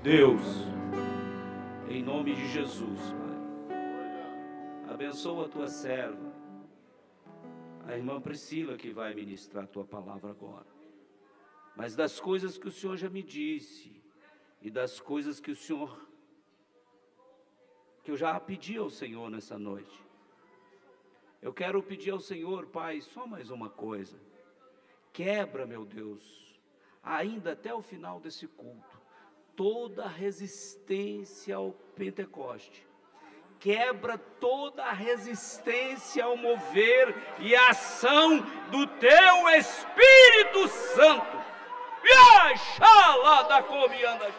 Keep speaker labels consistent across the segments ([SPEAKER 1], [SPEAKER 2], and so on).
[SPEAKER 1] Deus, em nome de Jesus, Pai, abençoa a tua serva, a irmã Priscila, que vai ministrar a tua palavra agora. Mas das coisas que o Senhor já me disse, e das coisas que eu já pedi ao Senhor nessa noite, eu quero pedir ao Senhor, Pai, só mais uma coisa. Quebra, meu Deus, ainda até o final desse culto, toda a resistência ao Pentecoste. Quebra toda a resistência ao mover e à ação do teu Espírito Santo. Yaxalá da comianda.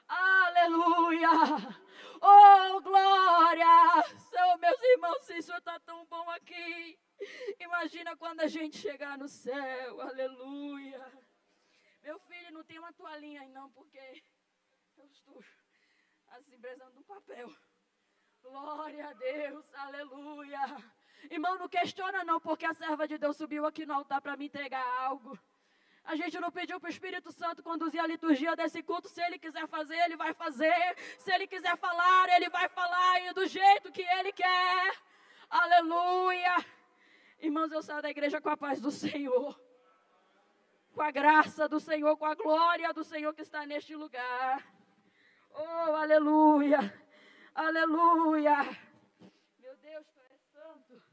[SPEAKER 2] Aleluia! Oh, glória! Oh, meus irmãos, isso está tão bom aqui. Imagina quando a gente chegar no céu. Aleluia! Meu filho, não tem uma toalhinha aí não, porque eu estou assim, precisando de um papel. Glória a Deus, aleluia! Irmão, não questiona não, porque a serva de Deus subiu aqui no altar para me entregar algo. A gente não pediu para o Espírito Santo conduzir a liturgia desse culto. Se Ele quiser fazer, Ele vai fazer. Se Ele quiser falar, Ele vai falar. E do jeito que Ele quer. Aleluia. Irmãos, eu saio da igreja com a paz do Senhor. Com a graça do Senhor, com a glória do Senhor que está neste lugar. Oh, aleluia. Aleluia. Meu Deus, Tu és santo.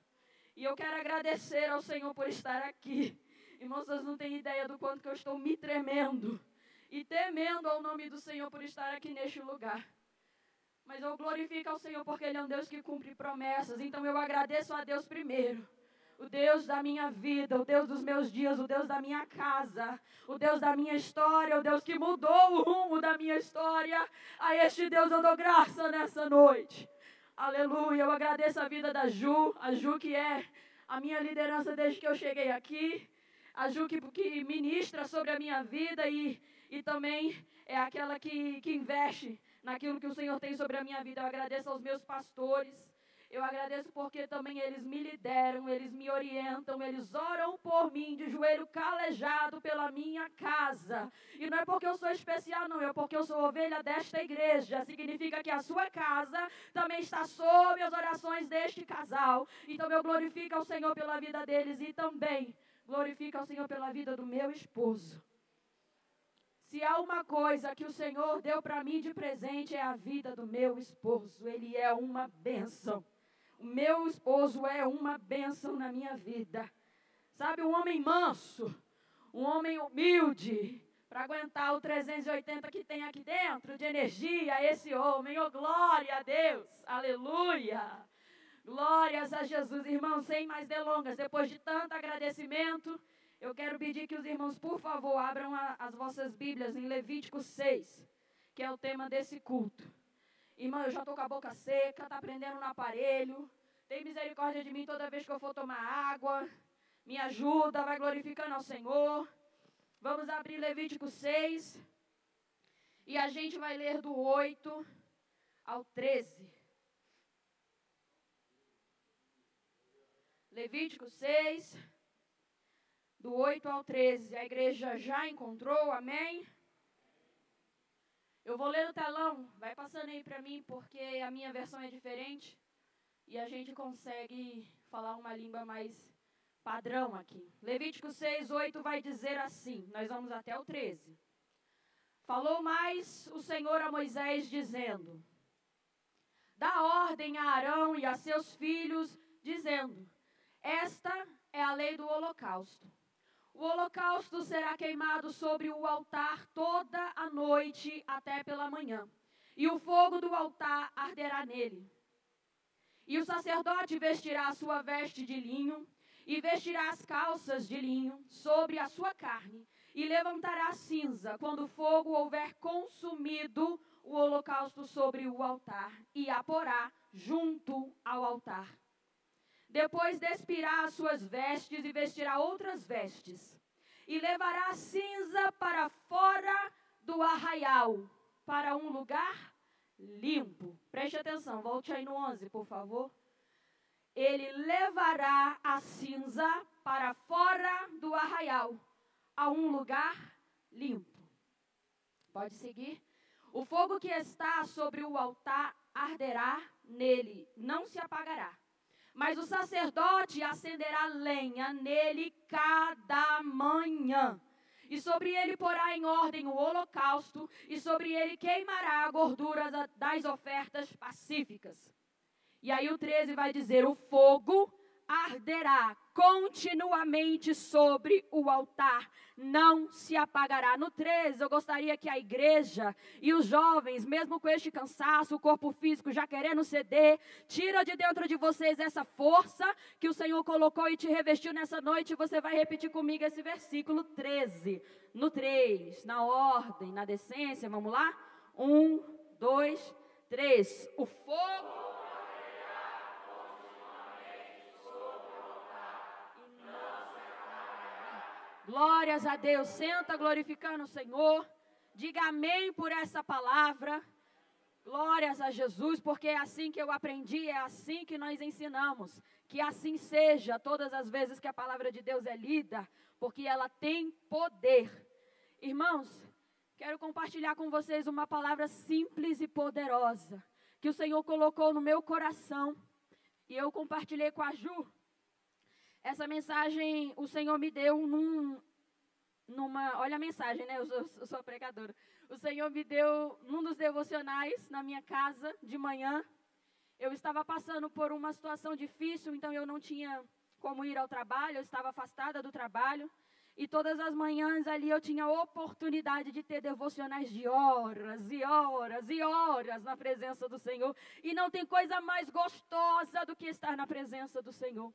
[SPEAKER 2] E eu quero agradecer ao Senhor por estar aqui. Irmãos, vocês não têm ideia do quanto que eu estou me tremendo e temendo ao nome do Senhor por estar aqui neste lugar. Mas eu glorifico ao Senhor porque Ele é um Deus que cumpre promessas. Então eu agradeço a Deus primeiro. O Deus da minha vida, o Deus dos meus dias, o Deus da minha casa, o Deus da minha história, o Deus que mudou o rumo da minha história. A este Deus eu dou graça nessa noite. Aleluia, eu agradeço a vida da Ju, a Ju que é a minha liderança desde que eu cheguei aqui. A Ju que ministra sobre a minha vida e também é aquela que investe naquilo que o Senhor tem sobre a minha vida. Eu agradeço aos meus pastores. Eu agradeço porque também eles me lideram, eles me orientam, eles oram por mim de joelho calejado pela minha casa. E não é porque eu sou especial, não, é porque eu sou ovelha desta igreja. Significa que a sua casa também está sob as orações deste casal. Então eu glorifico ao Senhor pela vida deles e também glorifica ao Senhor pela vida do meu esposo. Se há uma coisa que o Senhor deu para mim de presente é a vida do meu esposo. Ele é uma bênção. O meu esposo é uma bênção na minha vida. Sabe, um homem manso, um homem humilde, para aguentar o 380 que tem aqui dentro de energia, esse homem, oh glória a Deus, aleluia, glórias a Jesus. Irmãos, sem mais delongas, depois de tanto agradecimento, eu quero pedir que os irmãos, por favor, abram as vossas Bíblias em Levítico 6, que é o tema desse culto. Irmão, eu já estou com a boca seca, está prendendo no aparelho, tem misericórdia de mim toda vez que eu for tomar água, me ajuda, vai glorificando ao Senhor. Vamos abrir Levítico 6 e a gente vai ler do 8 ao 13. Levítico 6, do 8 ao 13. A igreja já encontrou, amém? Eu vou ler no telão, vai passando aí para mim, porque a minha versão é diferente e a gente consegue falar uma língua mais padrão aqui. Levítico 6, 8 vai dizer assim, nós vamos até o 13. Falou mais o Senhor a Moisés, dizendo: dá ordem a Arão e a seus filhos, dizendo: esta é a lei do holocausto. O holocausto será queimado sobre o altar toda a noite até pela manhã, e o fogo do altar arderá nele. E o sacerdote vestirá a sua veste de linho, e vestirá as calças de linho sobre a sua carne, e levantará a cinza quando o fogo houver consumido o holocausto sobre o altar, e a porá junto ao altar. Depois despirá as suas vestes e vestirá outras vestes, e levará a cinza para fora do arraial, para um lugar limpo. Preste atenção, volte aí no 11, por favor. Ele levará a cinza para fora do arraial, a um lugar limpo. Pode seguir. O fogo que está sobre o altar arderá nele, não se apagará. Mas o sacerdote acenderá lenha nele cada manhã. E sobre ele porá em ordem o holocausto, e sobre ele queimará a gordura das ofertas pacíficas. E aí o 13 vai dizer: o fogo arderá continuamente sobre o altar, não se apagará. No 13, eu gostaria que a igreja e os jovens, mesmo com este cansaço, o corpo físico já querendo ceder, tira de dentro de vocês essa força que o Senhor colocou e te revestiu nessa noite. Você vai repetir comigo esse versículo 13. No 3, na ordem, na decência, vamos lá? 1, 2, 3. O fogo... Glórias a Deus. Senta glorificando o Senhor. Diga amém por essa palavra. Glórias a Jesus, porque é assim que eu aprendi, é assim que nós ensinamos. Que assim seja todas as vezes que a palavra de Deus é lida, porque ela tem poder. Irmãos, quero compartilhar com vocês uma palavra simples e poderosa, que o Senhor colocou no meu coração, e eu compartilhei com a Ju. Essa mensagem o Senhor me deu olha a mensagem, né? Eu sou a pregadora. O Senhor me deu num dos devocionais na minha casa de manhã. Eu estava passando por uma situação difícil, então eu não tinha como ir ao trabalho, eu estava afastada do trabalho. E todas as manhãs ali eu tinha a oportunidade de ter devocionais de horas e horas e horas na presença do Senhor. E não tem coisa mais gostosa do que estar na presença do Senhor.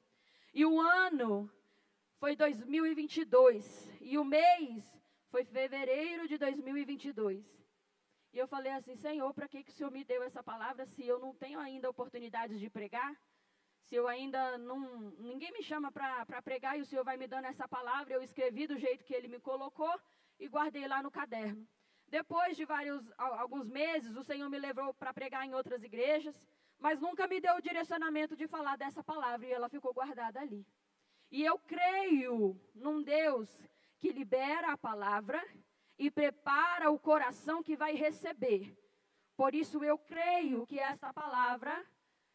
[SPEAKER 2] E o ano foi 2022, e o mês foi fevereiro de 2022. E eu falei assim: Senhor, para que o Senhor me deu essa palavra se eu não tenho ainda oportunidade de pregar? Se eu ainda não... Ninguém me chama para pregar e o Senhor vai me dando essa palavra. Eu escrevi do jeito que Ele me colocou e guardei lá no caderno. Depois de alguns meses, o Senhor me levou para pregar em outras igrejas, mas nunca me deu o direcionamento de falar dessa palavra, e ela ficou guardada ali. E eu creio num Deus que libera a palavra e prepara o coração que vai receber. Por isso eu creio que essa palavra,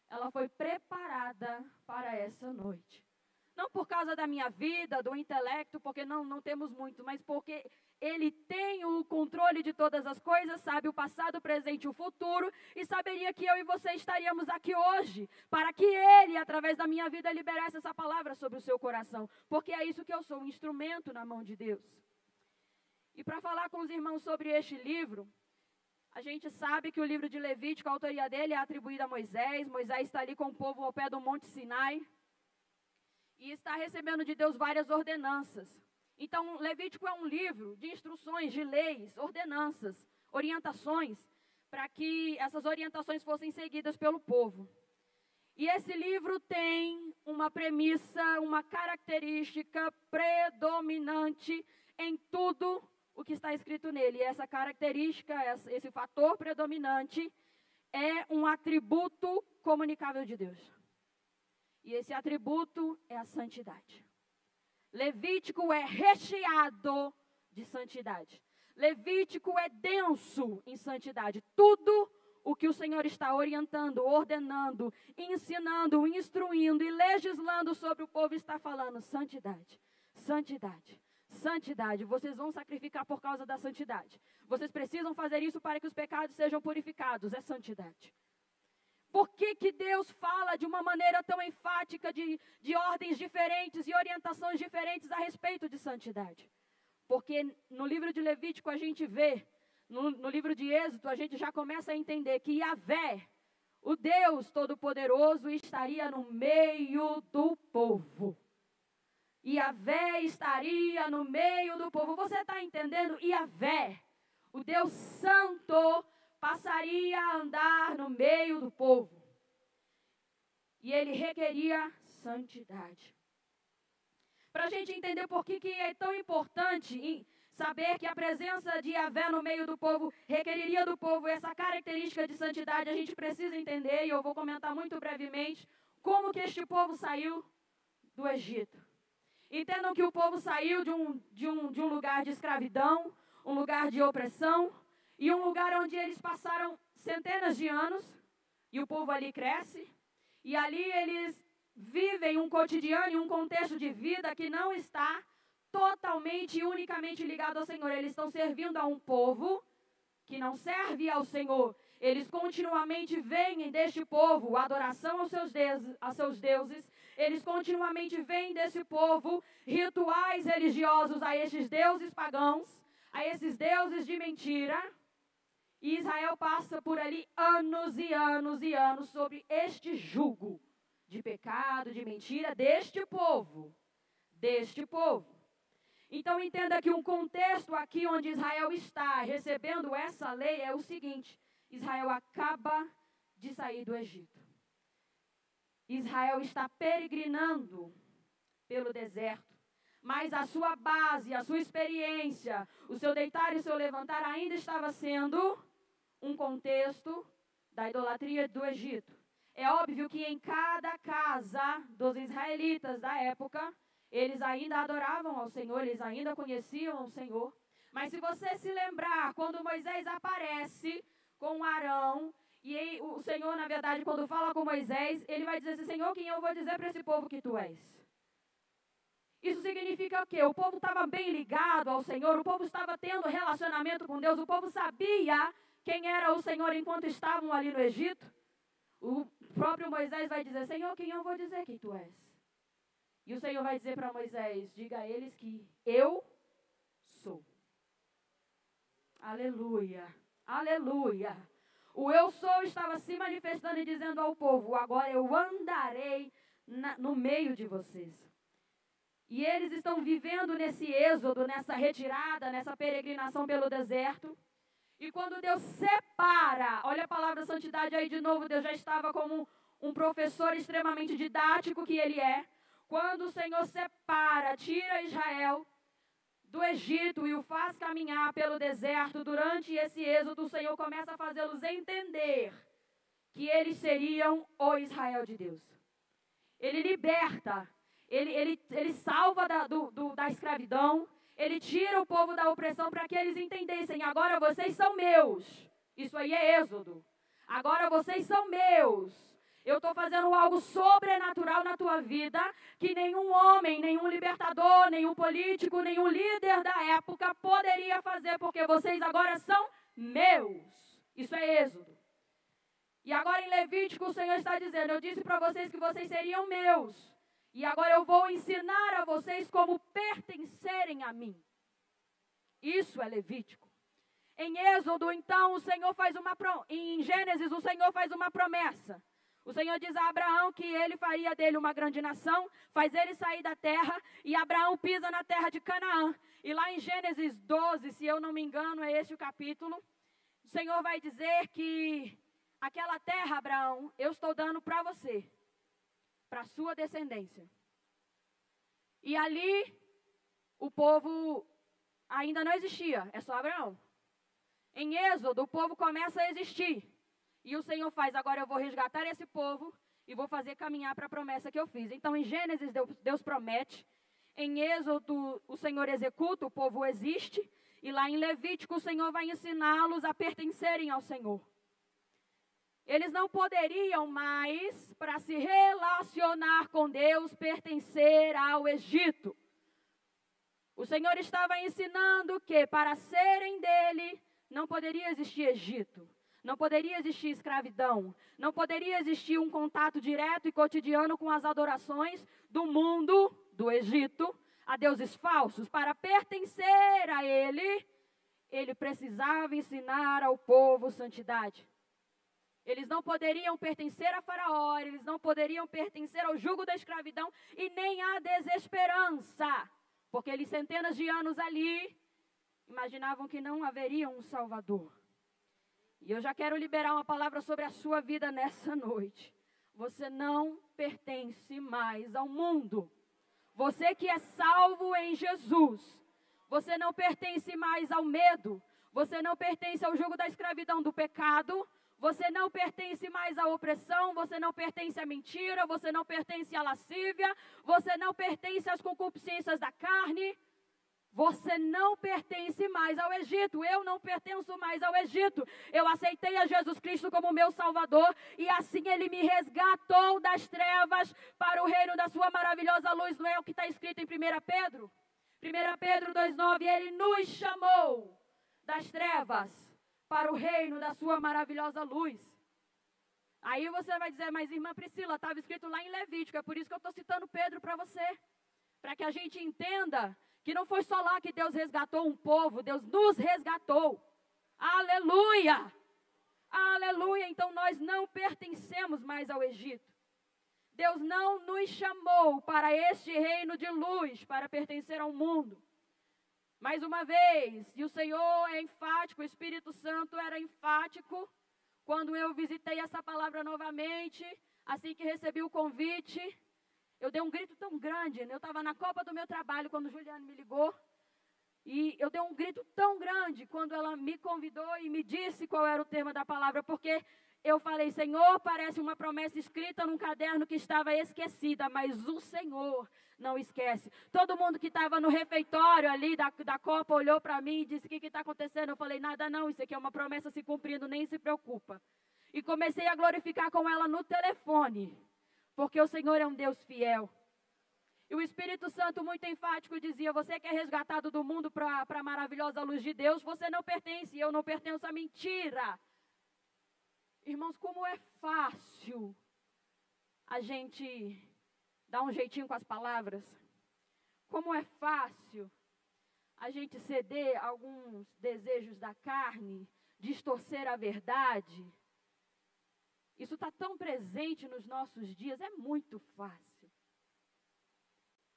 [SPEAKER 2] ela foi preparada para essa noite. Não por causa da minha vida, do intelecto, porque não temos muito, mas porque Ele tem o controle de todas as coisas, sabe o passado, o presente e o futuro, e saberia que eu e você estaríamos aqui hoje, para que Ele, através da minha vida, liberasse essa palavra sobre o seu coração, porque é isso que eu sou, um instrumento na mão de Deus. E para falar com os irmãos sobre este livro, a gente sabe que o livro de Levítico, a autoria dele é atribuída a Moisés. Moisés está ali com o povo ao pé do Monte Sinai e está recebendo de Deus várias ordenanças. Então, Levítico é um livro de instruções, de leis, ordenanças, orientações, para que essas orientações fossem seguidas pelo povo. E esse livro tem uma premissa, uma característica predominante em tudo o que está escrito nele. E essa característica, esse fator predominante, é um atributo comunicável de Deus. E esse atributo é a santidade. Levítico é recheado de santidade. Levítico é denso em santidade. Tudo o que o Senhor está orientando, ordenando, ensinando, instruindo e legislando sobre o povo está falando santidade, santidade, santidade. Vocês vão sacrificar por causa da santidade. Vocês precisam fazer isso para que os pecados sejam purificados. É santidade. Por que Deus fala de uma maneira tão enfática, de ordens diferentes e orientações diferentes a respeito de santidade? Porque no livro de Levítico a gente vê, no livro de Êxodo a gente já começa a entender que Yahvé, o Deus Todo-Poderoso, estaria no meio do povo. Yahvé estaria no meio do povo. Você está entendendo? Yahvé, o Deus Santo, passaria a andar no meio do povo. E ele requeria santidade. Para a gente entender por que é tão importante saber que a presença de Yahvé no meio do povo requeriria do povo essa característica de santidade, a gente precisa entender, e eu vou comentar muito brevemente, como que este povo saiu do Egito. Entendam que o povo saiu de um lugar de escravidão, um lugar de opressão, e um lugar onde eles passaram centenas de anos, e o povo ali cresce, e ali eles vivem um cotidiano e um contexto de vida que não está totalmente e unicamente ligado ao Senhor. Eles estão servindo a um povo que não serve ao Senhor. Eles continuamente veem deste povo adoração aos seus deuses. Eles continuamente veem desse povo rituais religiosos a estes deuses pagãos, a esses deuses de mentira. E Israel passa por ali anos e anos e anos sobre este jugo de pecado, de mentira deste povo. Deste povo. Então entenda que um contexto aqui onde Israel está recebendo essa lei é o seguinte: Israel acaba de sair do Egito. Israel está peregrinando pelo deserto, mas a sua base, a sua experiência, o seu deitar e o seu levantar ainda estava sendo um contexto da idolatria do Egito. É óbvio que em cada casa dos israelitas da época, eles ainda adoravam ao Senhor, eles ainda conheciam o Senhor. Mas se você se lembrar, quando Moisés aparece com Arão, e o Senhor, na verdade, quando fala com Moisés, ele vai dizer assim: Senhor, quem eu vou dizer para esse povo que tu és? Isso significa o quê? O povo estava bem ligado ao Senhor, o povo estava tendo relacionamento com Deus, o povo sabia quem era o Senhor enquanto estavam ali no Egito. O próprio Moisés vai dizer: Senhor, quem eu vou dizer que tu és? E o Senhor vai dizer para Moisés: diga a eles que eu sou. Aleluia, aleluia. O eu sou estava se manifestando e dizendo ao povo: agora eu andarei no meio de vocês. E eles estão vivendo nesse êxodo, nessa retirada, nessa peregrinação pelo deserto. E quando Deus separa, olha a palavra santidade aí de novo, Deus já estava como um professor extremamente didático que ele é. Quando o Senhor separa, tira Israel do Egito e o faz caminhar pelo deserto, durante esse êxodo, o Senhor começa a fazê-los entender que eles seriam o Israel de Deus. Ele liberta, ele salva da escravidão, ele tira o povo da opressão para que eles entendessem: agora vocês são meus. Isso aí é êxodo. Agora vocês são meus. Eu Eu estou fazendo algo sobrenatural na tua vida, que nenhum homem, nenhum libertador, nenhum político, nenhum líder da época poderia fazer, porque vocês agora são meus. Isso é Êxodo. E agora em Levítico o Senhor está dizendo, eu disse para vocês que vocês seriam meus. E agora eu vou ensinar a vocês como pertencerem a mim. Isso é Levítico. Em Êxodo, então, em Gênesis, o Senhor faz uma promessa. O Senhor diz a Abraão que ele faria dele uma grande nação, faz ele sair da terra, e Abraão pisa na terra de Canaã. E lá em Gênesis 12, se eu não me engano, é esse o capítulo, o Senhor vai dizer que aquela terra, Abraão, eu estou dando para você, para a sua descendência. E ali, o povo ainda não existia, é só Abraão. Em Êxodo, o povo começa a existir. E o Senhor faz, agora eu vou resgatar esse povo e vou fazer caminhar para a promessa que eu fiz. Então, em Gênesis, Deus promete. Em Êxodo, o Senhor executa, o povo existe. E lá em Levítico, o Senhor vai ensiná-los a pertencerem ao Senhor. Eles não poderiam mais, para se relacionar com Deus, pertencer ao Egito. O Senhor estava ensinando que, para serem dele, não poderia existir Egito. Não poderia existir escravidão, não poderia existir um contato direto e cotidiano com as adorações do mundo, do Egito, a deuses falsos. Para pertencer a ele precisava ensinar ao povo santidade. Eles não poderiam pertencer a Faraó, eles não poderiam pertencer ao jugo da escravidão e nem à desesperança, porque eles, centenas de anos ali, imaginavam que não haveria um Salvador. E eu já quero liberar uma palavra sobre a sua vida nessa noite. Você não pertence mais ao mundo. Você que é salvo em Jesus. Você não pertence mais ao medo. Você não pertence ao jugo da escravidão do pecado. Você não pertence mais à opressão. Você não pertence à mentira. Você não pertence à lascívia. Você não pertence às concupiscências da carne. Você não pertence mais ao Egito. Eu não pertenço mais ao Egito. Eu aceitei a Jesus Cristo como meu Salvador. E assim Ele me resgatou das trevas para o reino da sua maravilhosa luz. Não é o que está escrito em 1 Pedro? 1 Pedro 2,9. Ele nos chamou das trevas para o reino da sua maravilhosa luz. Aí você vai dizer, mas irmã Priscila, estava escrito lá em Levítico. É por isso que eu estou citando Pedro para você. Para que a gente entenda que não foi só lá que Deus resgatou um povo, Deus nos resgatou. Aleluia! Aleluia! Então nós não pertencemos mais ao Egito. Deus não nos chamou para este reino de luz, para pertencer ao mundo. Mais uma vez, e o Senhor é enfático, o Espírito Santo era enfático, quando eu visitei essa palavra novamente, assim que recebi o convite. Eu dei um grito tão grande, eu estava na copa do meu trabalho quando o Juliano me ligou, e eu dei um grito tão grande quando ela me convidou e me disse qual era o tema da palavra, porque eu falei, Senhor, parece uma promessa escrita num caderno que estava esquecida, mas o Senhor não esquece. Todo mundo que estava no refeitório ali da copa olhou para mim e disse, o que está acontecendo? Eu falei, nada não, isso aqui é uma promessa se cumprindo, nem se preocupa. E comecei a glorificar com ela no telefone. Porque o Senhor é um Deus fiel. E o Espírito Santo, muito enfático, dizia, você que é resgatado do mundo para a maravilhosa luz de Deus, você não pertence, eu não pertenço à mentira. Irmãos, como é fácil a gente dar um jeitinho com as palavras. Como é fácil a gente ceder a alguns desejos da carne, distorcer a verdade. Isso está tão presente nos nossos dias, é muito fácil.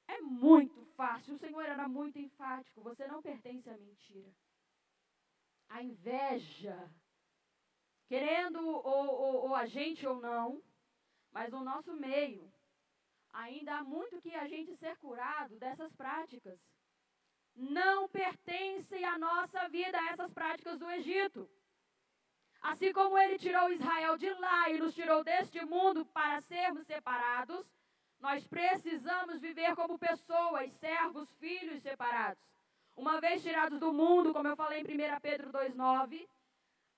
[SPEAKER 2] É muito fácil. O Senhor era muito enfático, você não pertence à mentira. A inveja, querendo ou a gente ou não, mas no nosso meio, ainda há muito que a gente ser curado dessas práticas. Não pertence à nossa vida essas práticas do Egito. Assim como Ele tirou Israel de lá e nos tirou deste mundo para sermos separados, nós precisamos viver como pessoas, servos, filhos separados. Uma vez tirados do mundo, como eu falei em 1 Pedro 2,9,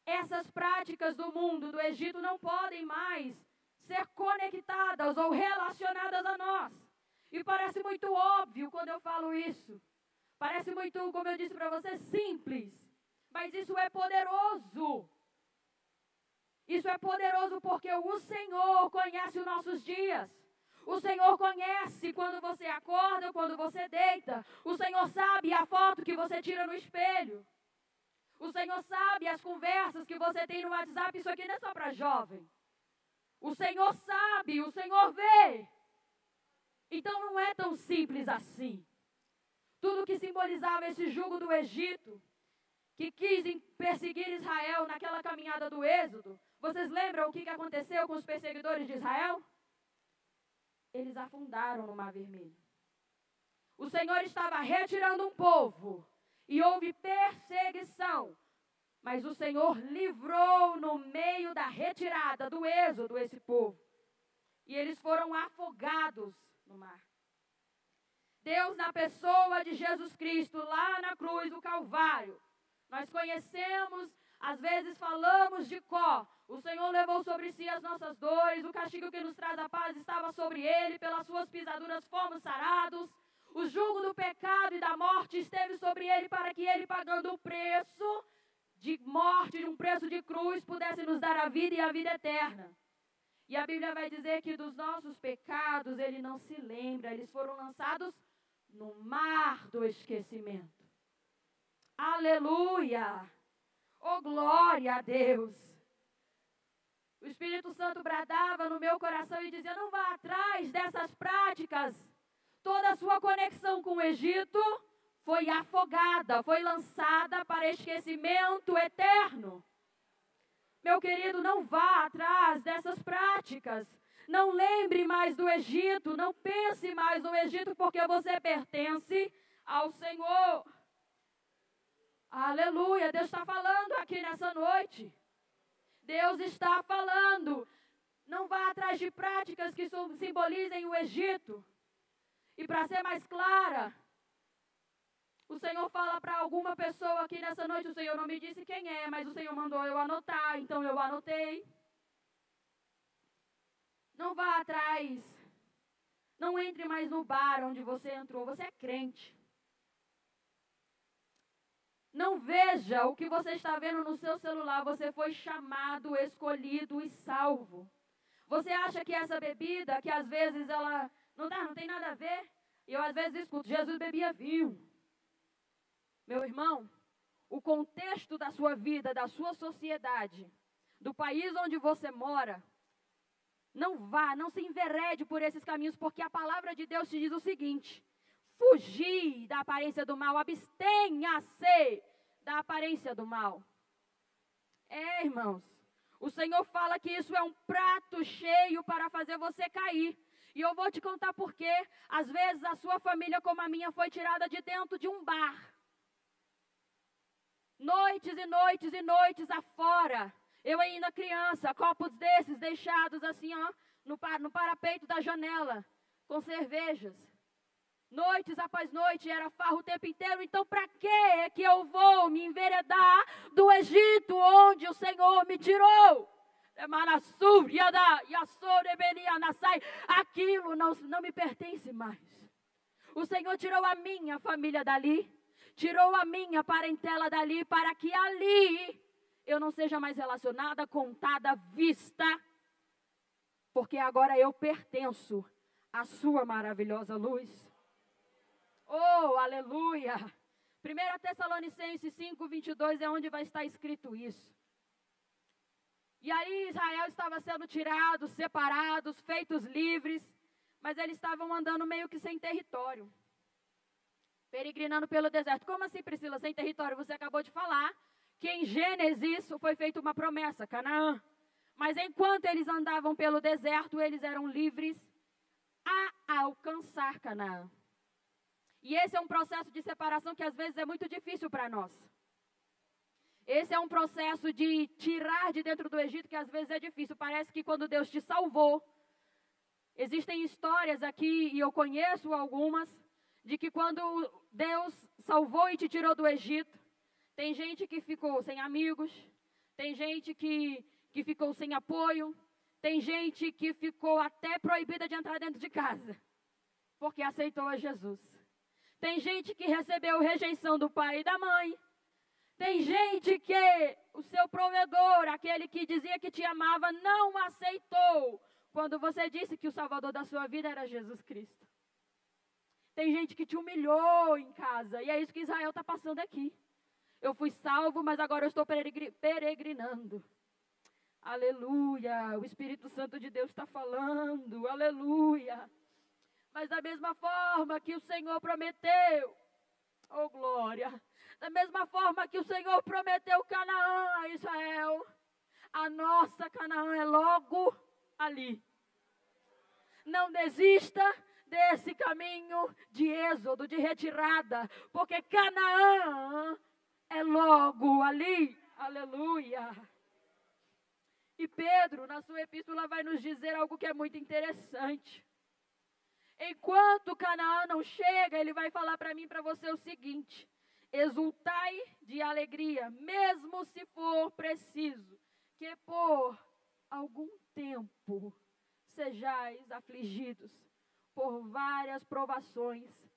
[SPEAKER 2] essas práticas do mundo, do Egito, não podem mais ser conectadas ligadas ou relacionadas a nós. E parece muito óbvio quando eu falo isso. Parece muito, como eu disse para você, simples. Mas isso é poderoso. Isso é poderoso porque o Senhor conhece os nossos dias. O Senhor conhece quando você acorda ou quando você deita. O Senhor sabe a foto que você tira no espelho. O Senhor sabe as conversas que você tem no WhatsApp. Isso aqui não é só para jovem. O Senhor sabe, o Senhor vê. Então não é tão simples assim. Tudo que simbolizava esse jugo do Egito, que quis perseguir Israel naquela caminhada do Êxodo. Vocês lembram o que aconteceu com os perseguidores de Israel? Eles afundaram no Mar Vermelho. O Senhor estava retirando um povo e houve perseguição. Mas o Senhor livrou no meio da retirada do Êxodo esse povo. E eles foram afogados no mar. Deus, na pessoa de Jesus Cristo, lá na cruz do Calvário, nós conhecemos, às vezes falamos de cor. O Senhor levou sobre si as nossas dores, o castigo que nos traz a paz estava sobre ele, pelas suas pisaduras fomos sarados. O jugo do pecado e da morte esteve sobre ele para que ele, pagando o preço de morte, um preço de cruz, pudesse nos dar a vida e a vida eterna. E a Bíblia vai dizer que dos nossos pecados ele não se lembra, eles foram lançados no mar do esquecimento. Aleluia! Oh, glória a Deus! O Espírito Santo bradava no meu coração e dizia, não vá atrás dessas práticas. Toda a sua conexão com o Egito foi afogada, foi lançada para esquecimento eterno. Meu querido, não vá atrás dessas práticas. Não lembre mais do Egito, não pense mais no Egito, porque você pertence ao Senhor. Aleluia, Deus está falando aqui nessa noite. Deus está falando. Não vá atrás de práticas que simbolizem o Egito. E para ser mais clara, o Senhor fala para alguma pessoa aqui nessa noite, o Senhor não me disse quem é, mas o Senhor mandou eu anotar, então eu anotei. Não vá atrás. Não entre mais no bar onde você entrou, você é crente. Não veja o que você está vendo no seu celular, você foi chamado, escolhido e salvo. Você acha que essa bebida, que às vezes ela não tem nada a ver? E eu às vezes escuto, Jesus bebia vinho. Meu irmão, o contexto da sua vida, da sua sociedade, do país onde você mora, não se enverede por esses caminhos, porque a palavra de Deus te diz o seguinte, fugir da aparência do mal, abstenha-se da aparência do mal. Irmãos, o Senhor fala que isso é um prato cheio para fazer você cair. E eu vou te contar por quê. Às vezes a sua família, como a minha, foi tirada de dentro de um bar. Noites e noites e noites afora. Eu ainda criança, copos desses deixados assim, ó, no parapeito da janela, com cervejas. Noites após noite, era farra o tempo inteiro. Então, para que é que eu vou me enveredar do Egito, onde o Senhor me tirou? Aquilo não me pertence mais. O Senhor tirou a minha família dali, tirou a minha parentela dali, para que ali eu não seja mais relacionada, contada, vista, porque agora eu pertenço à sua maravilhosa luz. Oh, aleluia! 1 Tessalonicenses 5:22 é onde vai estar escrito isso. E aí Israel estava sendo tirado, separados, feitos livres, mas eles estavam andando meio que sem território, peregrinando pelo deserto. Como assim, Priscila, sem território? Você acabou de falar que em Gênesis foi feita uma promessa, Canaã. Mas enquanto eles andavam pelo deserto, eles eram livres a alcançar Canaã. E esse é um processo de separação que às vezes é muito difícil para nós. Esse é um processo de tirar de dentro do Egito que às vezes é difícil. Parece que quando Deus te salvou, existem histórias aqui, e eu conheço algumas, de que quando Deus salvou e te tirou do Egito, tem gente que ficou sem amigos, tem gente que ficou sem apoio, Tem gente que ficou até proibida de entrar dentro de casa, porque aceitou a Jesus. Tem gente que recebeu rejeição do pai e da mãe. Tem gente que o seu provedor, aquele que dizia que te amava, não aceitou quando você disse que o Salvador da sua vida era Jesus Cristo. Tem gente que te humilhou em casa, e é isso que Israel está passando aqui. Eu fui salvo, mas agora eu estou peregrinando. Aleluia, o Espírito Santo de Deus está falando, aleluia. Mas da mesma forma que o Senhor prometeu, oh glória, da mesma forma que o Senhor prometeu Canaã a Israel, a nossa Canaã é logo ali. Não desista desse caminho de êxodo, de retirada, porque Canaã é logo ali, aleluia. E Pedro, na sua epístola, vai nos dizer algo que é muito interessante. Enquanto Canaã não chega, ele vai falar para mim e para você o seguinte: exultai de alegria, mesmo se for preciso, que por algum tempo sejais afligidos por várias provações.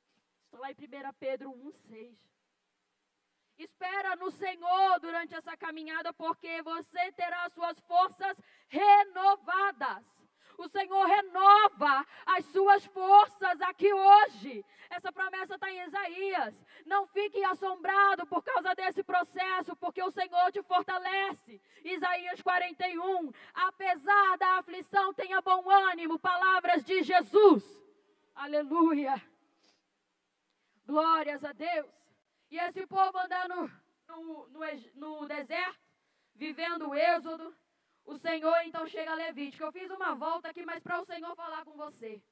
[SPEAKER 2] Estou lá em 1 Pedro 1,6. Espera no Senhor durante essa caminhada, porque você terá suas forças renovadas. O Senhor renova as suas forças aqui hoje. Essa promessa está em Isaías. Não fique assombrado por causa desse processo, porque o Senhor te fortalece. Isaías 41. Apesar da aflição, tenha bom ânimo. Palavras de Jesus. Aleluia. Glórias a Deus. E esse povo andando no deserto, vivendo o êxodo, o Senhor então chega a Levítico. Eu fiz uma volta aqui, mas para o Senhor falar com você.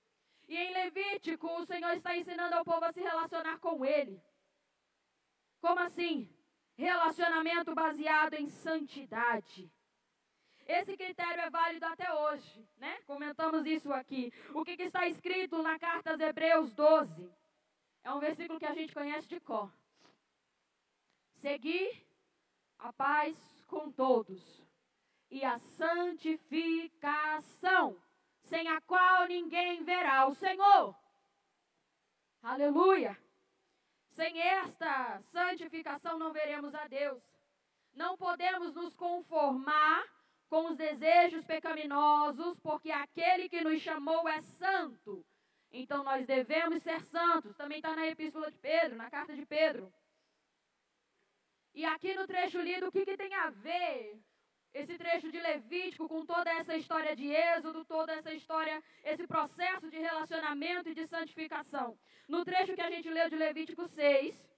[SPEAKER 2] E em Levítico, o Senhor está ensinando ao povo a se relacionar com Ele. Como assim? Relacionamento baseado em santidade. Esse critério é válido até hoje, né? Comentamos isso aqui. O que está escrito na carta aos Hebreus 12? É um versículo que a gente conhece de cor. Seguir a paz com todos e a santificação, sem a qual ninguém verá o Senhor. Aleluia! Sem esta santificação não veremos a Deus. Não podemos nos conformar com os desejos pecaminosos, porque aquele que nos chamou é santo. Então nós devemos ser santos. Também está na epístola de Pedro, na carta de Pedro. E aqui no trecho lido, o que tem a ver esse trecho de Levítico com toda essa história de êxodo, toda essa história, esse processo de relacionamento e de santificação? No trecho que a gente leu de Levítico 6,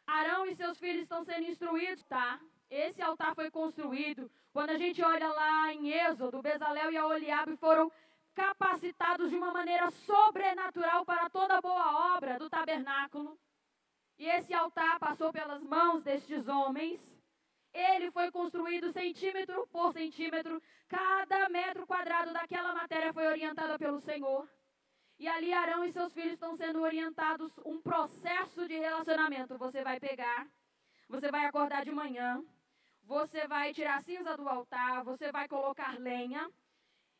[SPEAKER 2] Arão e seus filhos estão sendo instruídos, tá? Esse altar foi construído. Quando a gente olha lá em Êxodo, Bezalel e Aholiabe foram capacitados de uma maneira sobrenatural para toda a boa obra do tabernáculo. E esse altar passou pelas mãos destes homens. Ele foi construído centímetro por centímetro. Cada metro quadrado daquela matéria foi orientada pelo Senhor. E ali Arão e seus filhos estão sendo orientados um processo de relacionamento. Você vai pegar, você vai acordar de manhã, você vai tirar a cinza do altar, você vai colocar lenha,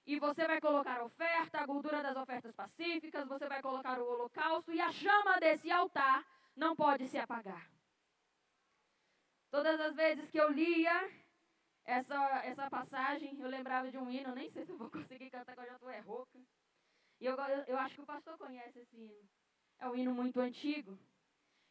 [SPEAKER 2] e você vai colocar a oferta, a gordura das ofertas pacíficas, você vai colocar o holocausto, e a chama desse altar não pode se apagar. Todas as vezes que eu lia essa passagem, eu lembrava de um hino, nem sei se eu vou conseguir cantar, que eu já estou rouca. E eu acho que o pastor conhece esse hino. É um hino muito antigo,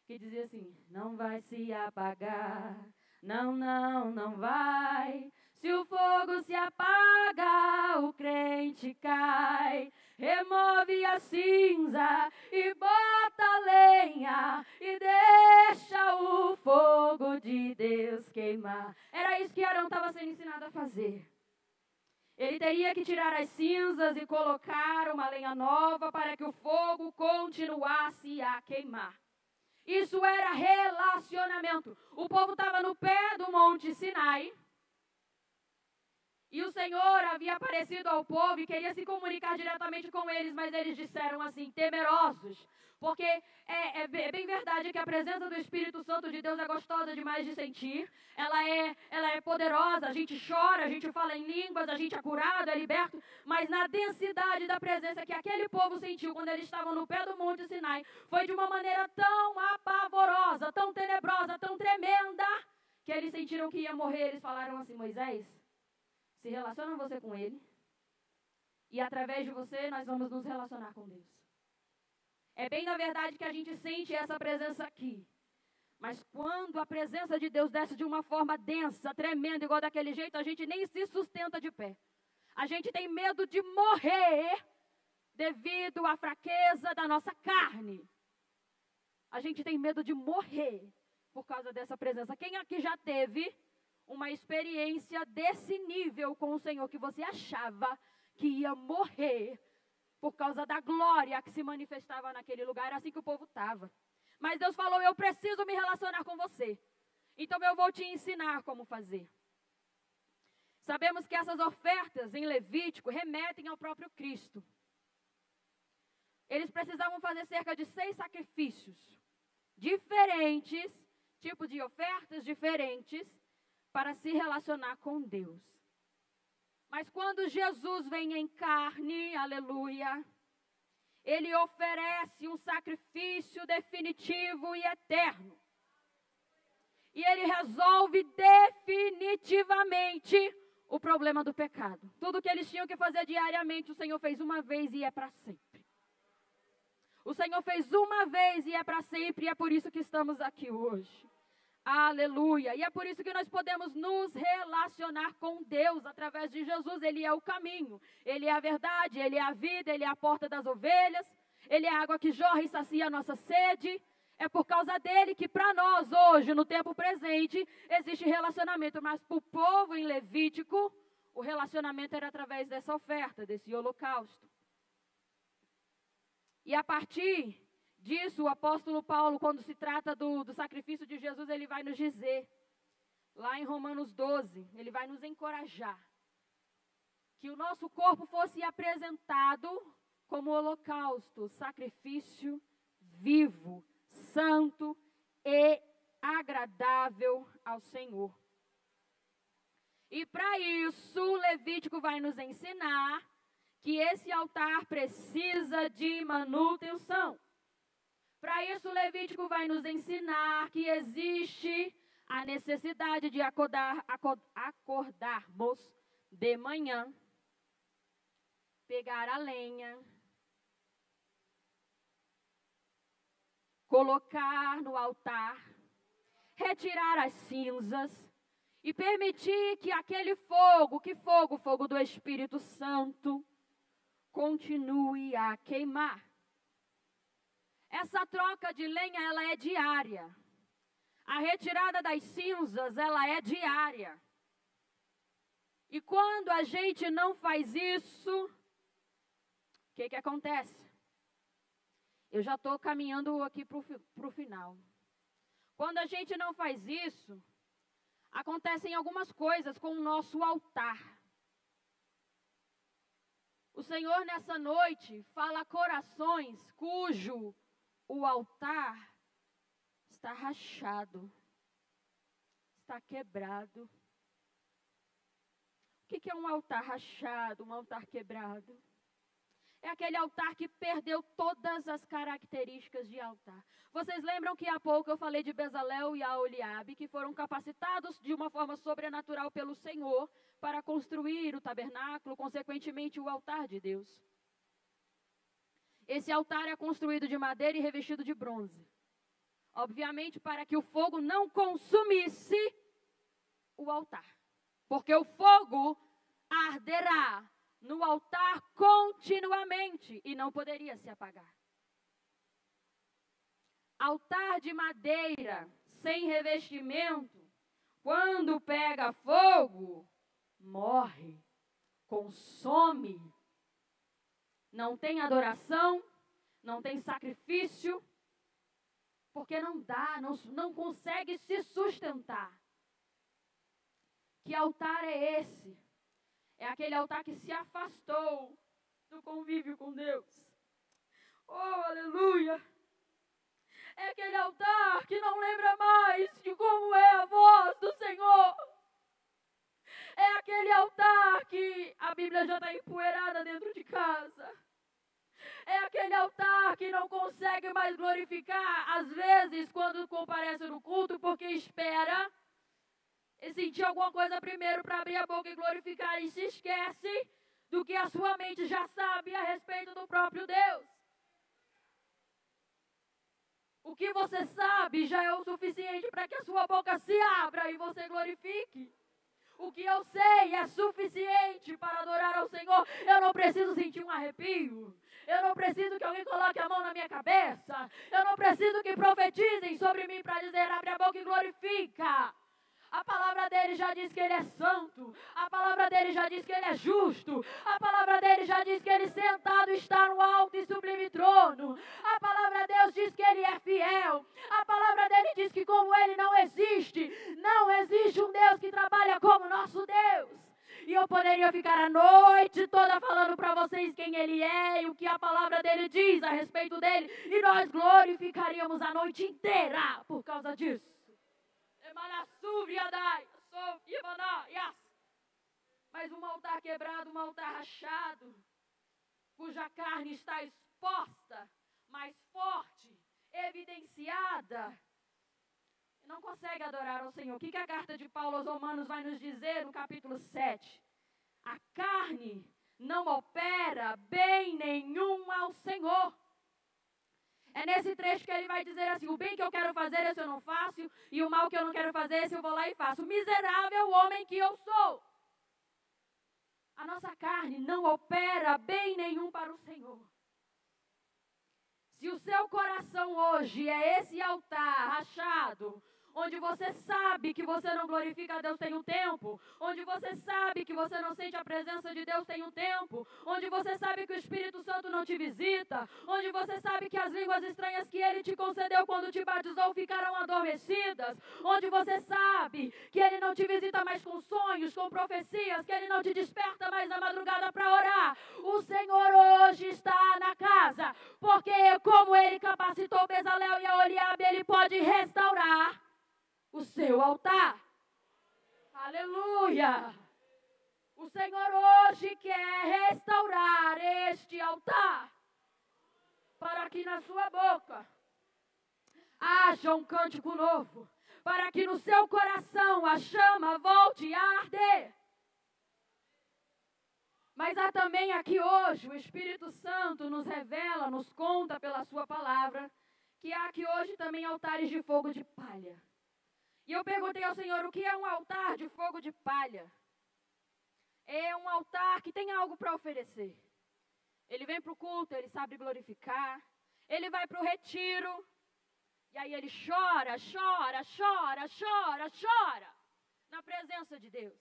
[SPEAKER 2] que dizia assim: não vai se apagar, não, não, não vai. Se o fogo se apaga, o crente cai. Remove a cinza e bota a lenha e deixa o fogo de Deus queimar. Era isso que Arão estava sendo ensinado a fazer. Ele teria que tirar as cinzas e colocar uma lenha nova para que o fogo continuasse a queimar. Isso era relacionamento. O povo estava no pé do Monte Sinai. E o Senhor havia aparecido ao povo e queria se comunicar diretamente com eles, mas eles disseram assim, temerosos. Porque é bem verdade que a presença do Espírito Santo de Deus é gostosa demais de sentir. Ela é poderosa, a gente chora, a gente fala em línguas, a gente é curado, é liberto. Mas na densidade da presença que aquele povo sentiu quando eles estavam no pé do Monte Sinai, foi de uma maneira tão apavorosa, tão tenebrosa, tão tremenda, que eles sentiram que ia morrer. Eles falaram assim, Moisés, se relaciona você com ele, e através de você nós vamos nos relacionar com Deus. É bem na verdade que a gente sente essa presença aqui. Mas quando a presença de Deus desce de uma forma densa, tremenda, igual daquele jeito, a gente nem se sustenta de pé. A gente tem medo de morrer devido à fraqueza da nossa carne. A gente tem medo de morrer por causa dessa presença. Quem aqui já teve uma experiência desse nível com o Senhor, que você achava que ia morrer por causa da glória que se manifestava naquele lugar? Era assim que o povo estava. Mas Deus falou, eu preciso me relacionar com você. Então eu vou te ensinar como fazer. Sabemos que essas ofertas em Levítico remetem ao próprio Cristo. Eles precisavam fazer cerca de 6 sacrifícios diferentes, tipos de ofertas diferentes, para se relacionar com Deus. Mas quando Jesus vem em carne, aleluia, ele oferece um sacrifício definitivo e eterno. E ele resolve definitivamente o problema do pecado. Tudo que eles tinham que fazer diariamente, o Senhor fez uma vez e é para sempre. O Senhor fez uma vez e é para sempre, e é por isso que estamos aqui hoje. Aleluia. E é por isso que nós podemos nos relacionar com Deus através de Jesus. Ele é o caminho, Ele é a verdade, Ele é a vida, Ele é a porta das ovelhas, Ele é a água que jorra e sacia a nossa sede. É por causa dele que para nós hoje, no tempo presente, existe relacionamento. Mas para o povo em Levítico, o relacionamento era através dessa oferta, desse holocausto. E a partir disso, o apóstolo Paulo, quando se trata do sacrifício de Jesus, ele vai nos dizer, lá em Romanos 12, ele vai nos encorajar, que o nosso corpo fosse apresentado como holocausto, sacrifício vivo, santo e agradável ao Senhor. E para isso, o Levítico vai nos ensinar que esse altar precisa de manutenção. Para isso, o Levítico vai nos ensinar que existe a necessidade de acordarmos de manhã, pegar a lenha, colocar no altar, retirar as cinzas e permitir que aquele fogo, o fogo do Espírito Santo, continue a queimar. Essa troca de lenha, ela é diária. A retirada das cinzas, ela é diária. E quando a gente não faz isso, o que acontece? Eu já estou caminhando aqui para o final. Quando a gente não faz isso, acontecem algumas coisas com o nosso altar. O Senhor nessa noite fala a corações cujo o altar está rachado, está quebrado. O que é um altar rachado, um altar quebrado? É aquele altar que perdeu todas as características de altar. Vocês lembram que há pouco eu falei de Bezalel e Aholiabe, que foram capacitados de uma forma sobrenatural pelo Senhor para construir o tabernáculo, consequentemente o altar de Deus. Esse altar é construído de madeira e revestido de bronze. Obviamente para que o fogo não consumisse o altar. Porque o fogo arderá no altar continuamente e não poderia se apagar. Altar de madeira sem revestimento, quando pega fogo, morre, consome. Não tem adoração, não tem sacrifício, porque não dá, não consegue se sustentar. Que altar é esse? É aquele altar que se afastou do convívio com Deus. Oh, aleluia! É aquele altar que não lembra mais de como é a voz do Senhor. É aquele altar que a Bíblia já está empoeirada dentro de casa. É aquele altar que não consegue mais glorificar, às vezes, quando comparece no culto, porque espera e sentir alguma coisa primeiro para abrir a boca e glorificar, e se esquece do que a sua mente já sabe a respeito do próprio Deus. O que você sabe já é o suficiente para que a sua boca se abra e você glorifique. O que eu sei é suficiente para adorar ao Senhor. Eu não preciso sentir um arrepio. Eu não preciso que alguém coloque a mão na minha cabeça. Eu não preciso que profetizem sobre mim para dizer, abre a boca e glorifica. A palavra dele já diz que ele é santo. A palavra dele já diz que ele é justo. A palavra dele já diz que ele sentado está no alto e sublime trono. A palavra de Deus diz que ele é fiel. A palavra dele diz que como ele não existe um Deus que trabalha como nosso Deus. E eu poderia ficar a noite toda falando para vocês quem ele é e o que a palavra dele diz a respeito dele. E nós glorificaríamos a noite inteira por causa disso. Mas um altar quebrado, um altar rachado, cuja carne está exposta, mais forte, evidenciada, não consegue adorar ao Senhor. O que a carta de Paulo aos Romanos vai nos dizer no capítulo 7? A carne não opera bem nenhum ao Senhor. É nesse trecho que ele vai dizer assim, o bem que eu quero fazer, esse eu não faço, e o mal que eu não quero fazer, esse eu vou lá e faço. Miserável homem que eu sou. A nossa carne não opera bem nenhum para o Senhor. Se o seu coração hoje é esse altar rachado, onde você sabe que você não glorifica a Deus tem um tempo, onde você sabe que você não sente a presença de Deus tem um tempo, onde você sabe que o Espírito Santo não te visita, onde você sabe que as línguas estranhas que Ele te concedeu quando te batizou ficarão adormecidas, onde você sabe que Ele não te visita mais com sonhos, com profecias, que Ele não te desperta mais na madrugada para orar. O Senhor hoje está na casa, porque como Ele capacitou Bezalel e a Oliabe, Ele pode restaurar o seu altar. Aleluia! O Senhor hoje quer restaurar este altar, para que na sua boca haja um cântico novo, para que no seu coração a chama volte a arder. Mas há também aqui hoje, o Espírito Santo nos revela, nos conta pela sua palavra, que há aqui hoje também altares de fogo de palha. E eu perguntei ao Senhor, o que é um altar de fogo de palha? É um altar que tem algo para oferecer. Ele vem para o culto, ele sabe glorificar. Ele vai para o retiro. E aí ele chora, chora, chora, chora, chora. Na presença de Deus.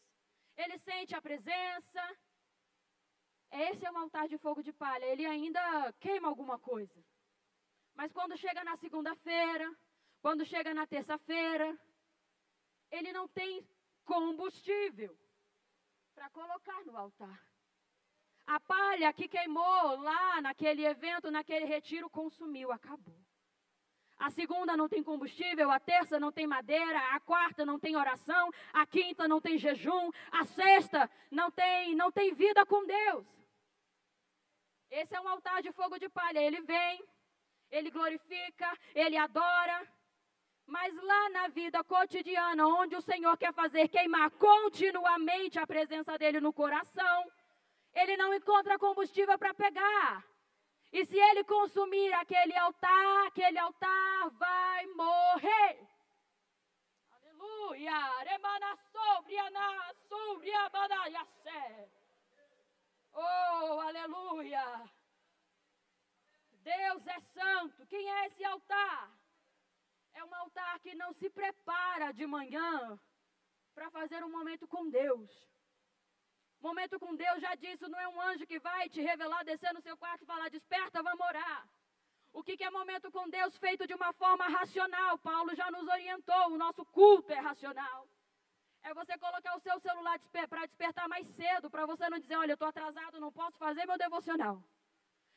[SPEAKER 2] Ele sente a presença. Esse é um altar de fogo de palha. Ele ainda queima alguma coisa. Mas quando chega na segunda-feira, quando chega na terça-feira, ele não tem combustível para colocar no altar. A palha que queimou lá naquele evento, naquele retiro, consumiu, acabou. A segunda não tem combustível, a terça não tem madeira, a quarta não tem oração, a quinta não tem jejum, a sexta não tem vida com Deus. Esse é um altar de fogo de palha. Ele vem, ele glorifica, ele adora. Mas lá na vida cotidiana, onde o Senhor quer fazer queimar continuamente a presença dele no coração, ele não encontra combustível para pegar. E se ele consumir aquele altar vai morrer. Aleluia! Remana sobriana, sobriabadaiassé. Oh, aleluia! Deus é santo. Quem é esse altar? É um altar que não se prepara de manhã para fazer um momento com Deus. Momento com Deus, já disse, não é um anjo que vai te revelar, descer no seu quarto e falar, desperta, vamos orar. O que é momento com Deus feito de uma forma racional? Paulo já nos orientou, o nosso culto é racional. É você colocar o seu celular para despertar mais cedo, para você não dizer, olha, eu estou atrasado, não posso fazer meu devocional.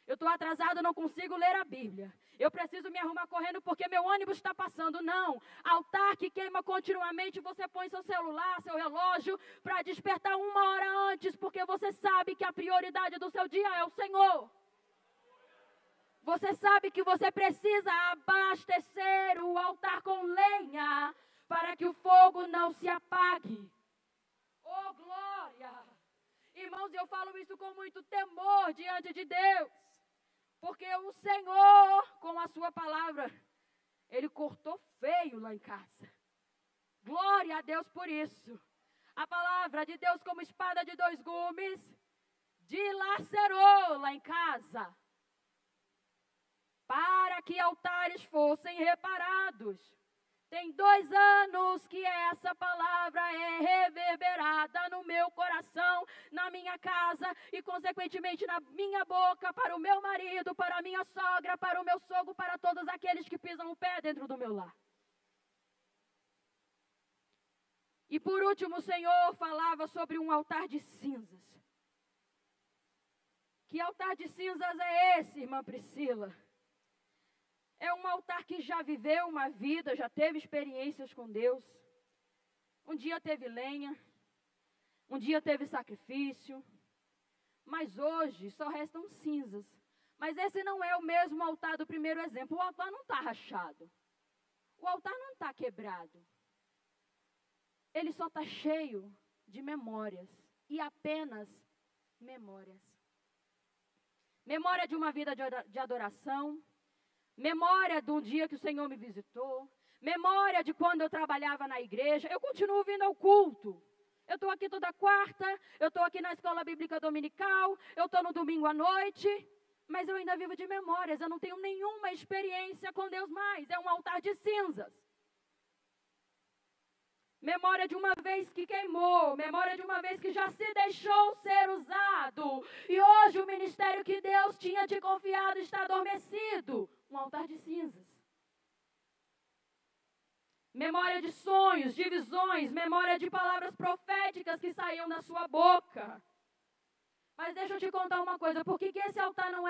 [SPEAKER 2] Eu estou atrasado, não consigo ler a Bíblia. Eu preciso me arrumar correndo porque meu ônibus está passando. Não. Altar que queima continuamente, você põe seu celular, seu relógio, para despertar 1 hora antes, porque você sabe que a prioridade do seu dia é o Senhor. Você sabe que você precisa abastecer o altar com lenha, para que o fogo não se apague. Oh, glória! Irmãos, eu falo isso com muito temor diante de Deus. Porque o Senhor, com a sua palavra, Ele cortou feio lá em casa. Glória a Deus por isso. A palavra de Deus, como espada de 2 gumes, dilacerou lá em casa. Para que altares fossem reparados. Tem 2 anos que essa palavra é reverberada no meu coração, na minha casa e, consequentemente, na minha boca, para o meu marido, para a minha sogra, para o meu sogro, para todos aqueles que pisam o pé dentro do meu lar. E, por último, o Senhor falava sobre um altar de cinzas. Que altar de cinzas é esse, irmã Priscila? É um altar que já viveu uma vida, já teve experiências com Deus. Um dia teve lenha, um dia teve sacrifício, mas hoje só restam cinzas. Mas esse não é o mesmo altar do primeiro exemplo. O altar não está rachado. O altar não está quebrado. Ele só está cheio de memórias e apenas memórias. Memória de uma vida de adoração. Memória de um dia que o Senhor me visitou. Memória de quando eu trabalhava na igreja. Eu continuo vindo ao culto. Eu estou aqui toda quarta. Eu estou aqui na escola bíblica dominical. Eu estou no domingo à noite. Mas eu ainda vivo de memórias. Eu não tenho nenhuma experiência com Deus mais. É um altar de cinzas. Memória de uma vez que queimou. Memória de uma vez que já se deixou ser usado. E hoje o ministério que Deus tinha te confiado está adormecido. Um altar de cinzas. Memória de sonhos, de visões. Memória de palavras proféticas que saíam da sua boca. Mas deixa eu te contar uma coisa. Por que esse altar não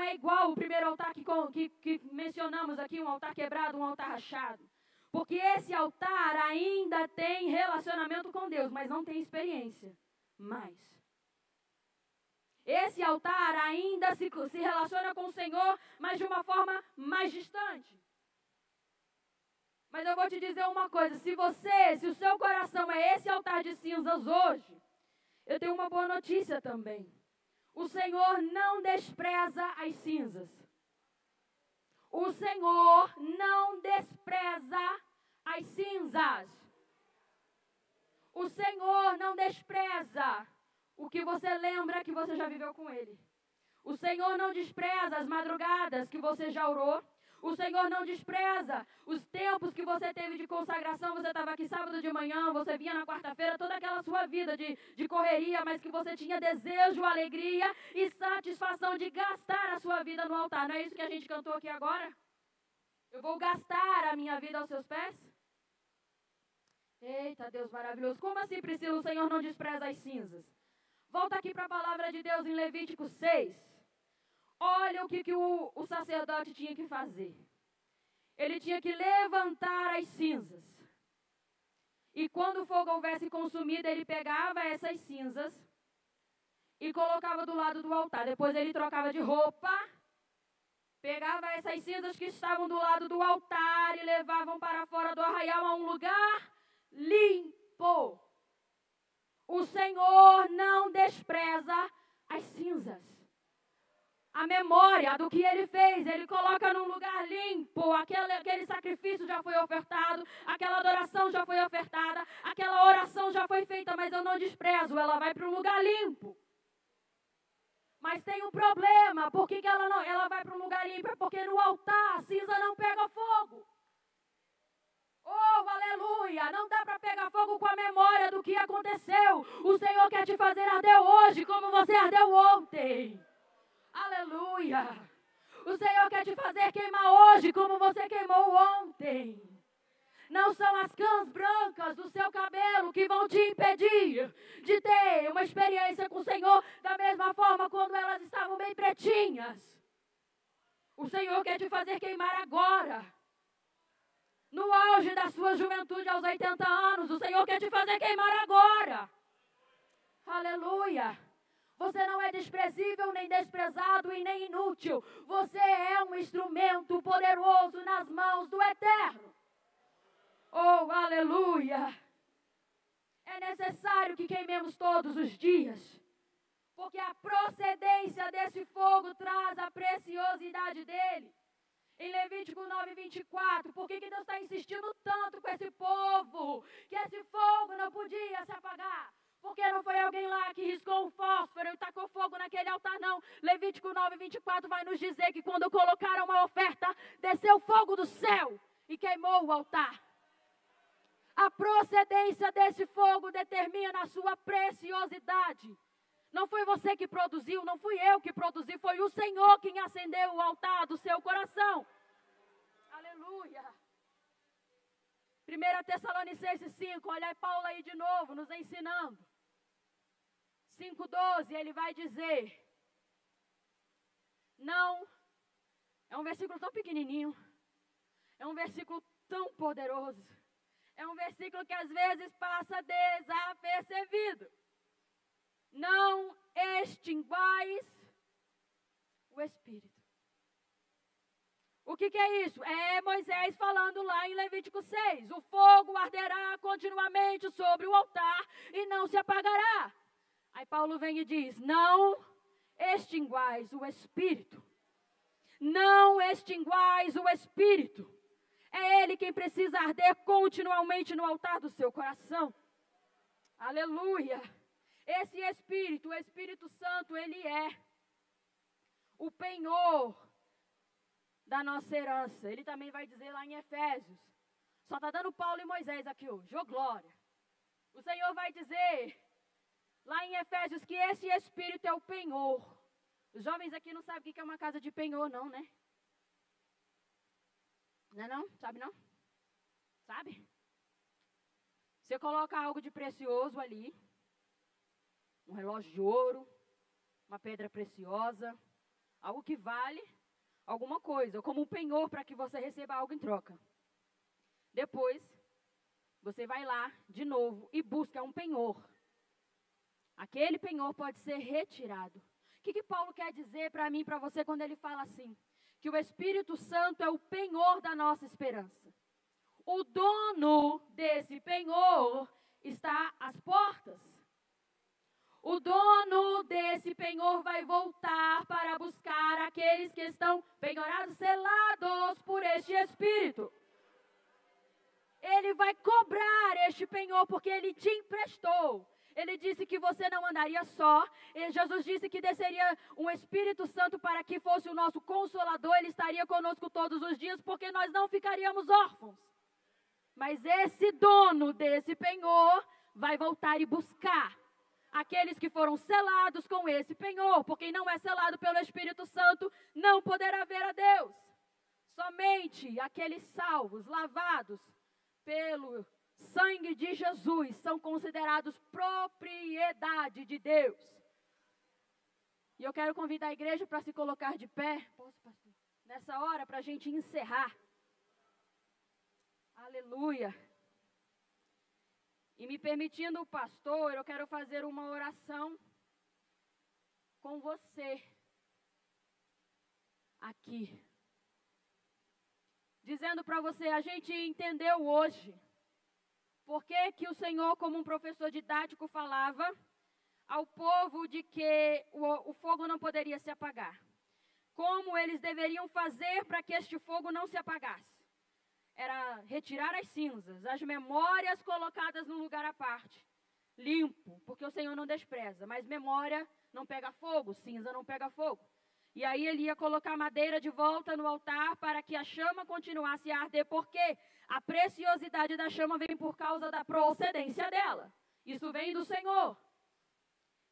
[SPEAKER 2] é igual o primeiro altar que mencionamos aqui? Um altar quebrado, um altar rachado. Porque esse altar ainda tem relacionamento com Deus, mas não tem experiência mais. Esse altar ainda se relaciona com o Senhor, mas de uma forma mais distante. Mas eu vou te dizer uma coisa, se o seu coração é esse altar de cinzas hoje, eu tenho uma boa notícia também. O Senhor não despreza as cinzas. O Senhor não despreza as cinzas. O Senhor não despreza o que você lembra que você já viveu com Ele. O Senhor não despreza as madrugadas que você já orou. O Senhor não despreza os tempos que você teve de consagração. Você estava aqui sábado de manhã, você vinha na quarta-feira, toda aquela sua vida de correria, mas que você tinha desejo, alegria e satisfação de gastar a sua vida no altar. Não é isso que a gente cantou aqui agora? Eu vou gastar a minha vida aos seus pés? Eita, Deus maravilhoso. Como assim, Priscila, o Senhor não despreza as cinzas? Volta aqui para a palavra de Deus em Levítico 6. Olha o que o sacerdote tinha que fazer. Ele tinha que levantar as cinzas. E quando o fogo houvesse consumido, ele pegava essas cinzas e colocava do lado do altar. Depois ele trocava de roupa, pegava essas cinzas que estavam do lado do altar e levavam para fora do arraial a um lugar limpo. O Senhor não despreza as cinzas. A memória do que Ele fez, Ele coloca num lugar limpo. Aquele sacrifício já foi ofertado, aquela adoração já foi ofertada, aquela oração já foi feita, mas eu não desprezo, ela vai para um lugar limpo. Mas tem um problema, por que ela vai para um lugar limpo? É porque no altar a cinza não pega fogo. Oh, aleluia! Não dá para pegar fogo com a memória do que aconteceu. O Senhor quer te fazer arder hoje como você ardeu ontem. Aleluia! O Senhor quer te fazer queimar hoje como você queimou ontem. Não são as cãs brancas do seu cabelo que vão te impedir de ter uma experiência com o Senhor da mesma forma quando elas estavam bem pretinhas. O Senhor quer te fazer queimar agora. No auge da sua juventude aos 80 anos, o Senhor quer te fazer queimar agora. Aleluia. Você não é desprezível, nem desprezado e nem inútil. Você é um instrumento poderoso nas mãos do Eterno. Oh, aleluia. É necessário que queimemos todos os dias, porque a procedência desse fogo traz a preciosidade dele. Em Levítico 9:24, por que Deus está insistindo tanto com esse povo? Que esse fogo não podia se apagar. Porque não foi alguém lá que riscou um fósforo e tacou fogo naquele altar, não. Levítico 9:24 vai nos dizer que quando colocaram uma oferta, desceu fogo do céu e queimou o altar. A procedência desse fogo determina a sua preciosidade. Não foi você que produziu, não fui eu que produzi, foi o Senhor quem acendeu o altar do seu coração. Aleluia. 1 Tessalonicenses 5, olha aí Paulo aí de novo, nos ensinando. 5:12, ele vai dizer, não, é um versículo tão pequenininho, é um versículo tão poderoso, é um versículo que às vezes passa desapercebido. Não extinguais o Espírito. O que é isso? É Moisés falando lá em Levítico 6. O fogo arderá continuamente sobre o altar e não se apagará. Aí Paulo vem e diz, não extinguais o Espírito. Não extinguais o Espírito. É Ele quem precisa arder continuamente no altar do seu coração. Aleluia. Esse Espírito, o Espírito Santo, ele é o penhor da nossa herança. Ele também vai dizer lá em Efésios. Só está dando Paulo e Moisés aqui hoje. Ô glória. O Senhor vai dizer lá em Efésios que esse Espírito é o penhor. Os jovens aqui não sabem o que é uma casa de penhor não, né? Não é não? Sabe não? Sabe? Você coloca algo de precioso ali. Um relógio de ouro, uma pedra preciosa, algo que vale alguma coisa, como um penhor para que você receba algo em troca. Depois, você vai lá de novo e busca um penhor. Aquele penhor pode ser retirado. O que Paulo quer dizer para mim e para você quando ele fala assim? Que o Espírito Santo é o penhor da nossa esperança. O dono desse penhor está às portas. O dono desse penhor vai voltar para buscar aqueles que estão penhorados, selados por este Espírito. Ele vai cobrar este penhor porque ele te emprestou. Ele disse que você não andaria só. E Jesus disse que desceria um Espírito Santo para que fosse o nosso consolador. Ele estaria conosco todos os dias porque nós não ficaríamos órfãos. Mas esse dono desse penhor vai voltar e buscar aqueles que foram selados com esse penhor, porque quem não é selado pelo Espírito Santo não poderá ver a Deus. Somente aqueles salvos, lavados pelo sangue de Jesus, são considerados propriedade de Deus. E eu quero convidar a igreja para se colocar de pé. Posso, pastor? Nessa hora, para a gente encerrar. Aleluia. E me permitindo, pastor, eu quero fazer uma oração com você aqui. Dizendo para você, a gente entendeu hoje por que o Senhor, como um professor didático, falava ao povo de que o fogo não poderia se apagar. Como eles deveriam fazer para que este fogo não se apagasse. Era retirar as cinzas, as memórias colocadas num lugar à parte, limpo, porque o Senhor não despreza, mas memória não pega fogo, cinza não pega fogo. E aí ele ia colocar madeira de volta no altar para que a chama continuasse a arder, porque a preciosidade da chama vem por causa da procedência dela. Isso vem do Senhor.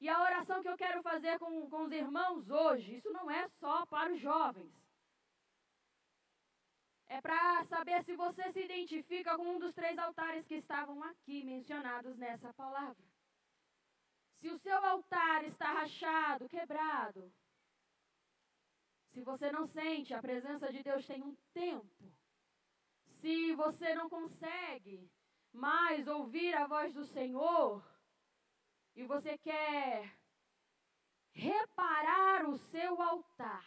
[SPEAKER 2] E a oração que eu quero fazer com os irmãos hoje, isso não é só para os jovens. é para saber se você se identifica com um dos 3 altares que estavam aqui mencionados nessa palavra. Se o seu altar está rachado, quebrado, se você não sente a presença de Deus tem um tempo, se você não consegue mais ouvir a voz do Senhor, e você quer reparar o seu altar,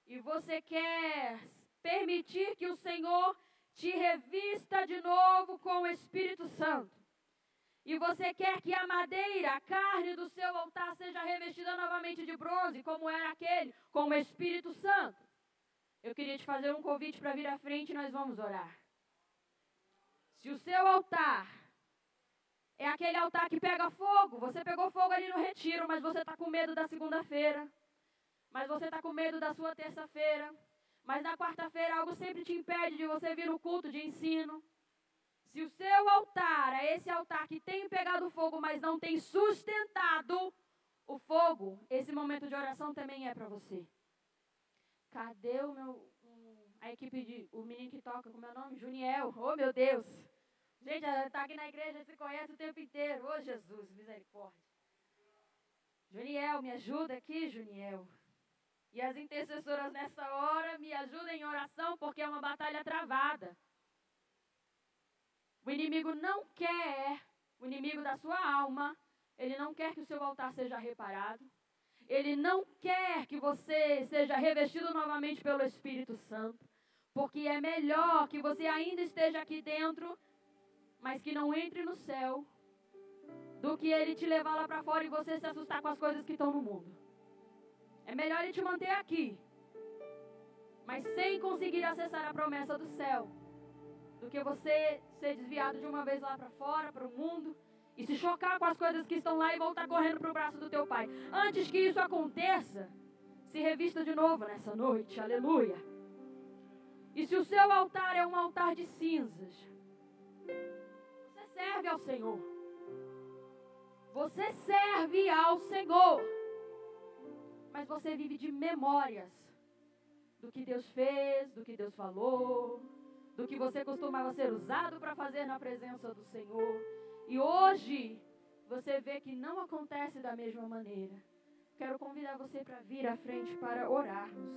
[SPEAKER 2] e você quer permitir que o Senhor te revista de novo com o Espírito Santo, e você quer que a madeira, a carne do seu altar seja revestida novamente de bronze, como era aquele, com o Espírito Santo, eu queria te fazer um convite para vir à frente e nós vamos orar. Se o seu altar é aquele altar que pega fogo, você pegou fogo ali no retiro, mas você está com medo da segunda-feira, mas você está com medo da sua terça-feira, mas na quarta-feira algo sempre te impede de você vir no culto de ensino. Se o seu altar é esse altar que tem pegado fogo, mas não tem sustentado o fogo, esse momento de oração também é para você. Cadê a equipe o menino que toca, como é o nome? Juniel. Oh, meu Deus. Gente, está aqui na igreja, se conhece o tempo inteiro. Oh, Jesus, misericórdia. Juniel, me ajuda aqui, Juniel. E as intercessoras nessa hora, me ajudem em oração, porque é uma batalha travada. O inimigo não quer, o inimigo da sua alma, ele não quer que o seu altar seja reparado. Ele não quer que você seja revestido novamente pelo Espírito Santo. Porque é melhor que você ainda esteja aqui dentro, mas que não entre no céu, do que ele te levar lá para fora e você se assustar com as coisas que estão no mundo. É melhor ele te manter aqui, mas sem conseguir acessar a promessa do céu, do que você ser desviado de uma vez lá para fora, para o mundo, e se chocar com as coisas que estão lá e voltar correndo para o braço do teu pai. Antes que isso aconteça, se revista de novo nessa noite, aleluia. E se o seu altar é um altar de cinzas, você serve ao Senhor. Você serve ao Senhor. Mas você vive de memórias do que Deus fez, do que Deus falou, do que você costumava ser usado para fazer na presença do Senhor. E hoje você vê que não acontece da mesma maneira. Quero convidar você para vir à frente para orarmos.